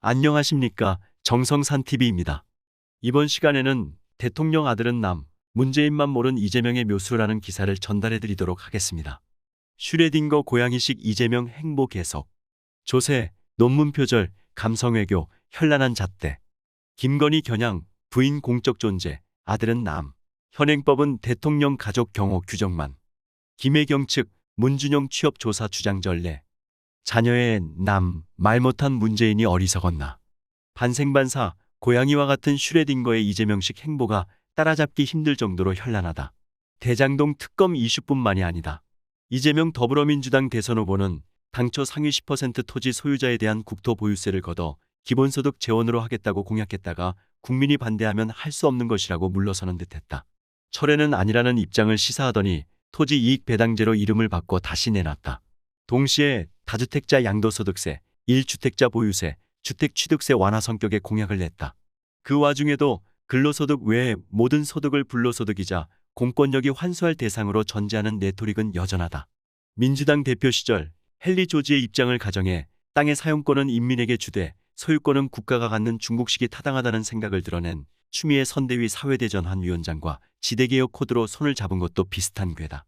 안녕하십니까. 정성산TV입니다. 이번 시간에는 대통령 아들은 남, 문재인만 모른 이재명의 묘수라는 기사를 전달해 드리도록 하겠습니다. 슈레딩거 고양이식 이재명 행보 계속. 조세, 논문 표절, 감성외교, 현란한 잣대. 김건희 겨냥, 부인 공적 존재, 아들은 남. 현행법은 대통령 가족 경호 규정만. 김혜경 측, 문준용 취업 조사 주장 전례. 자녀의 남, 말 못한 문재인이 어리석었나. 반생반사, 고양이와 같은 슈레딩거의 이재명식 행보가 따라잡기 힘들 정도로 현란하다. 대장동 특검 이슈뿐만이 아니다. 이재명 더불어민주당 대선 후보는 당초 상위 10% 토지 소유자에 대한 국토 보유세를 걷어 기본소득 재원으로 하겠다고 공약했다가 국민이 반대하면 할 수 없는 것이라고 물러서는 듯했다. 철회는 아니라는 입장을 시사하더니 토지 이익 배당제로 이름을 바꿔 다시 내놨다. 동시에 다주택자 양도소득세, 1주택자 보유세, 주택취득세 완화 성격의 공약을 냈다. 그 와중에도 근로소득 외에 모든 소득을 불로소득이자 공권력이 환수할 대상으로 전제하는 레토릭은 여전하다. 민주당 대표 시절 헨리 조지의 입장을 가정해 땅의 사용권은 인민에게 주되 소유권은 국가가 갖는 중국식이 타당하다는 생각을 드러낸 추미애 선대위 사회대전환 위원장과 지대개혁 코드로 손을 잡은 것도 비슷한 궤다.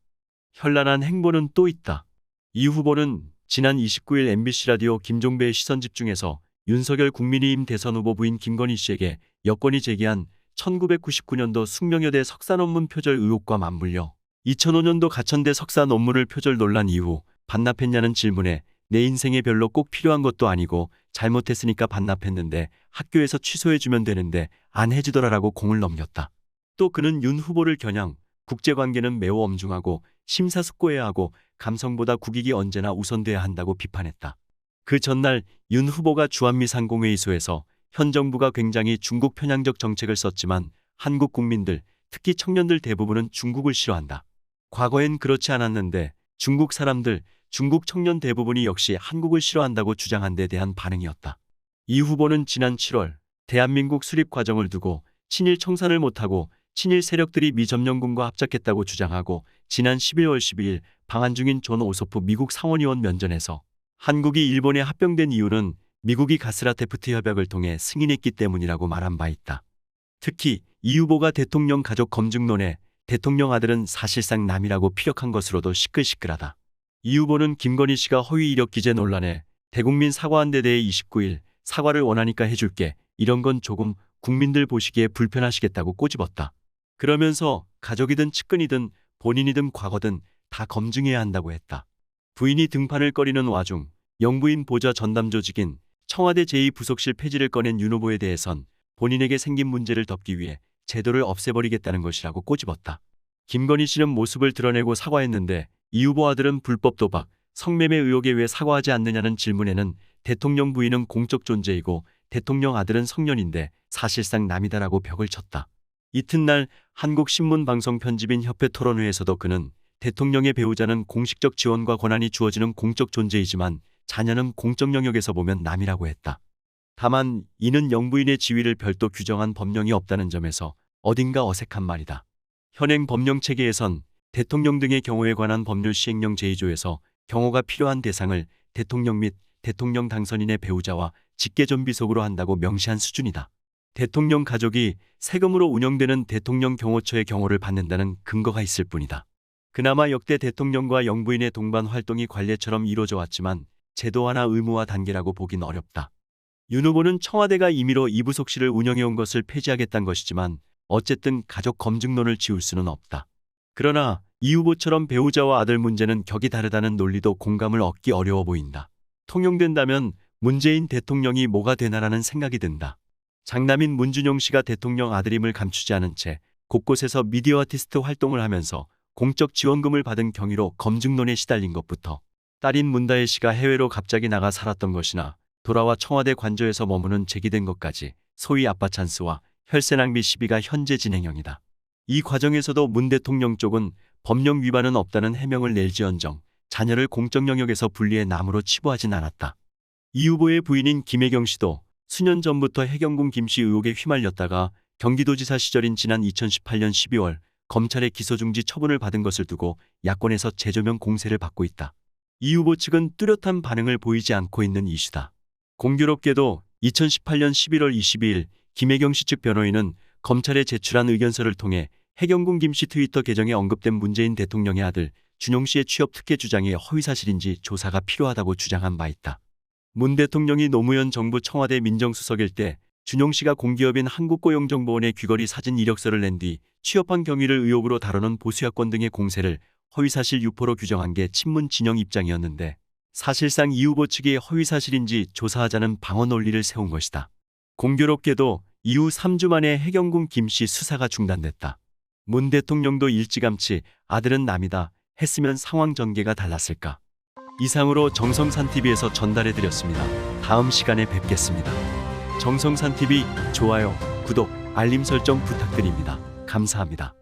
현란한 행보는 또 있다. 이 후보는 지난 29일 MBC 라디오 김종배의 시선집중에서 윤석열 국민의힘 대선 후보 부인 김건희 씨에게 여권이 제기한 1999년도 숙명여대 석사 논문 표절 의혹과 맞물려 2005년도 가천대 석사 논문을 표절 논란 이후 반납했냐는 질문에 내 인생에 별로 꼭 필요한 것도 아니고 잘못했으니까 반납했는데 학교에서 취소해주면 되는데 안 해주더라라고 공을 넘겼다. 또 그는 윤 후보를 겨냥 국제관계는 매우 엄중하고 심사숙고해야 하고 감성보다 국익이 언제나 우선돼야 한다고 비판했다. 그 전날 윤 후보가 주한미 상공회의소에서 현 정부가 굉장히 중국 편향적 정책을 썼지만 한국 국민들, 특히 청년들 대부분은 중국을 싫어한다. 과거엔 그렇지 않았는데 중국 사람들, 중국 청년 대부분이 역시 한국을 싫어한다고 주장한 데 대한 반응이었다. 이 후보는 지난 7월 대한민국 수립 과정을 두고 친일 청산을 못하고 친일 세력들이 미 점령군과 합작했다고 주장하고 지난 12월 12일 방한 중인 존 오소프 미국 상원의원 면전에서 한국이 일본에 합병된 이유는 미국이 가스라테프트 협약을 통해 승인했기 때문이라고 말한 바 있다. 특히 이 후보가 대통령 가족 검증론에 대통령 아들은 사실상 남이라고 피력한 것으로도 시끌시끌하다. 이 후보는 김건희 씨가 허위 이력 기재 논란에 대국민 사과한 데 대해 29일 사과를 원하니까 해줄게. 이런 건 조금 국민들 보시기에 불편하시겠다고 꼬집었다. 그러면서 가족이든 측근이든 본인이든 과거든 다 검증해야 한다고 했다. 부인이 등판을 꺼리는 와중 영부인 보좌 전담 조직인 청와대 제2부속실 폐지를 꺼낸 윤 후보에 대해선 본인에게 생긴 문제를 덮기 위해 제도를 없애버리겠다는 것이라고 꼬집었다. 김건희 씨는 모습을 드러내고 사과했는데 이 후보 아들은 불법 도박, 성매매 의혹에 왜 사과하지 않느냐는 질문에는 대통령 부인은 공적 존재이고 대통령 아들은 성년인데 사실상 남이다라고 벽을 쳤다. 이튿날 한국신문방송 편집인 협회 토론회에서도 그는 대통령의 배우자는 공식적 지원과 권한이 주어지는 공적 존재이지만 자녀는 공적 영역에서 보면 남이라고 했다. 다만 이는 영부인의 지위를 별도 규정한 법령이 없다는 점에서 어딘가 어색한 말이다. 현행 법령 체계에선 대통령 등의 경우에 관한 법률 시행령 제2조에서 경호가 필요한 대상을 대통령 및 대통령 당선인의 배우자와 직계존비속으로 한다고 명시한 수준이다. 대통령 가족이 세금으로 운영되는 대통령 경호처의 경호를 받는다는 근거가 있을 뿐이다. 그나마 역대 대통령과 영부인의 동반 활동이 관례처럼 이루어져 왔지만 제도화나 의무화 단계라고 보긴 어렵다. 윤 후보는 청와대가 임의로 이부속실을 운영해온 것을 폐지하겠다는 것이지만 어쨌든 가족 검증론을 지울 수는 없다. 그러나 이 후보처럼 배우자와 아들 문제는 격이 다르다는 논리도 공감을 얻기 어려워 보인다. 통용된다면 문재인 대통령이 뭐가 되나라는 생각이 든다. 장남인 문준용 씨가 대통령 아들임을 감추지 않은 채 곳곳에서 미디어 아티스트 활동을 하면서 공적 지원금을 받은 경위로 검증론에 시달린 것부터 딸인 문다혜 씨가 해외로 갑자기 나가 살았던 것이나 돌아와 청와대 관저에서 머무는 제기된 것까지 소위 아빠 찬스와 혈세 낭비 시비가 현재 진행형이다. 이 과정에서도 문 대통령 쪽은 법령 위반은 없다는 해명을 낼지언정 자녀를 공적 영역에서 분리해 남으로 치부하진 않았다. 이 후보의 부인인 김혜경 씨도 수년 전부터 해경군 김씨 의혹에 휘말렸다가 경기도지사 시절인 지난 2018년 12월 검찰의 기소중지 처분을 받은 것을 두고 야권에서 재조명 공세를 받고 있다. 이 후보 측은 뚜렷한 반응을 보이지 않고 있는 이슈다. 공교롭게도 2018년 11월 22일 김혜경 씨 측 변호인은 검찰에 제출한 의견서를 통해 해경군 김 씨 트위터 계정에 언급된 문재인 대통령의 아들 준용 씨의 취업 특혜 주장이 허위사실인지 조사가 필요하다고 주장한 바 있다. 문 대통령이 노무현 정부 청와대 민정수석일 때 준용 씨가 공기업인 한국고용정보원에 귀걸이 사진 이력서를 낸 뒤 취업한 경위를 의혹으로 다루는 보수야권 등의 공세를 허위사실 유포로 규정한 게 친문 진영 입장이었는데 사실상 이 후보 측이 허위사실인지 조사하자는 방어 논리를 세운 것이다. 공교롭게도 이후 3주 만에 해경군 김 씨 수사가 중단됐다. 문 대통령도 일찌감치 아들은 남이다 했으면 상황 전개가 달랐을까. 이상으로 정성산TV에서 전달해드렸습니다. 다음 시간에 뵙겠습니다. 정성산TV 좋아요, 구독, 알림 설정 부탁드립니다. 감사합니다.